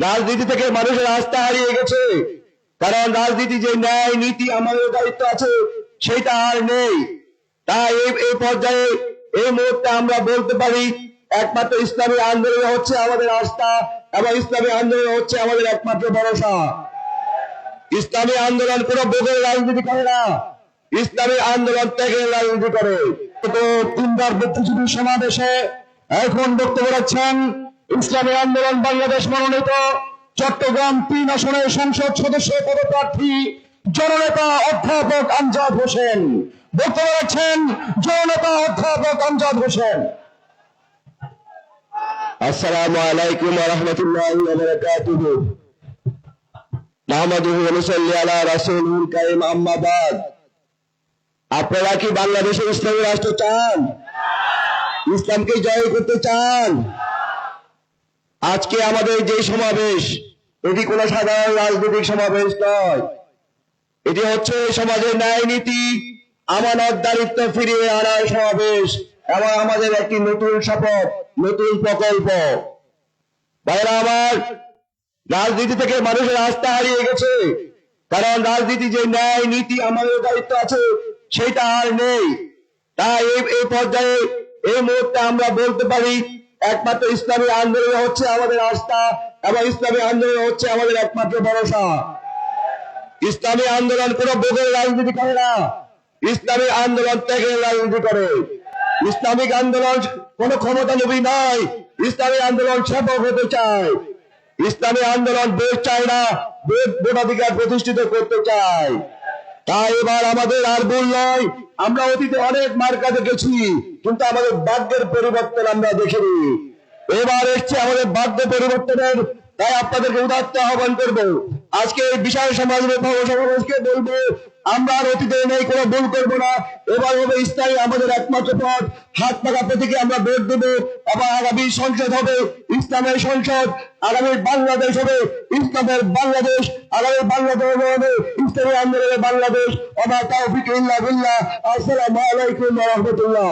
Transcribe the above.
রাজনীতি থেকে মানুষের আস্থা হারিয়ে গেছে, কারণ রাজনীতি যে ন্যায় নীতি আমাদের দায়িত্ব আছে সেটা আর নেই। তাই এই পর্যায়ে এই মুহূর্তে আমরা বলতে পারি একমাত্র ইসলামী আন্দোলন হচ্ছে আমাদের আস্থা এবং ইসলামী আন্দোলন হচ্ছে আমাদের একমাত্র ভরসা। ইসলামী আন্দোলন কোন বোধের রাজনীতি করে না, ইসলামী আন্দোলন ত্যাগের রাজনীতি করে। তো তিনবার বুদ্ধিজীবী সমাবেশে এখন বক্তব্য রাখছেন ইসলামী আন্দোলন বাংলাদেশ মনোনীত চট্টগ্রাম 3 আসনের সংসদ সদস্য পদপ্রার্থী জননেতা অধ্যাপক আমজাদ হোসেন। বক্তব্য রাখছেন জননেতা অধ্যাপক আমজাদ হোসেন। আসসালামু আলাইকুম ওয়া রাহমাতুল্লাহি ওয়া বারাকাতুহু। নাহমাদুহু ওয়া নুসাল্লি আলা রাসূলিল কারীম, আম্মা বাদ। আপনারা কি বাংলাদেশের ইসলামী রাষ্ট্র চান? ইসলামকে জয় করতে চান? আজকে আমাদের যে সমাবেশ, এটি কোন সাধারণ রাজনৈতিক সমাবেশ নয়, এটি হচ্ছে সমাজের ন্যায় নীতি আমানত দায়িত্ব ফিরিয়ে আনার সমাবেশ এবং আমাদের একটি নতুন শপথ, নতুন প্রকল্প। ভাইরা আমার, রাজনীতি থেকে মানুষের আস্থা হারিয়ে গেছে, কারণ রাজনীতি যে ন্যায় নীতি আমাদের দায়িত্ব আছে সেটা আর নেই। তাই এই পর্যায়ে এই মুহূর্তে আমরা বলতে পারি একমাত্র ইসলামী আন্দোলন হচ্ছে আমাদের আস্থা এবং ইসলামী আন্দোলন হচ্ছে আমাদের একমাত্র ভরসা। ইসলামী আন্দোলন কোন বোধের রাজনীতি করে না, ইসলামী আন্দোলন ত্যাগের রাজনীতি করে। ইসলামিক আন্দোলন কোন ক্ষমতালোভী নয়, ইসলামী আন্দোলন সেবক হতে চায়। ইসলামী আন্দোলন দেশ চায় না, ভোটাধিকার প্রতিষ্ঠিত করতে চায়। তাই এবার আমাদের আর ভুল নয়, আমরা অতীতে অনেক মার্কা দেখেছি, কিন্তু আমাদের ভাগ্যের পরিবর্তন আমরা দেখিনি। এবার এসছে আমাদের ভাগ্য পরিবর্তনের। তাই আপনাদেরকে উদাত্ত আহ্বান করবো, আজকে এই বিশাল সমাজকে বলবো আমরা আর অতীতে নেই কোনো ভুল করবো না। এবার হবে ইসলামী আমাদের একমাত্র পথ। হাত পাকা প্রতীকে আমরা ভোট দেবো এবং আগামী সংসদ হবে ইসলামের সংসদ, আগামী বাংলাদেশ হবে ইসলামের বাংলাদেশ, আগামী বাংলাদেশ হবে ইসলামী আন্দোলনের বাংলাদেশ। ওয়া মা তাওফীক ইল্লা বিল্লাহ। আসসালামু আলাইকুম ওয়া রাহমাতুল্লাহ।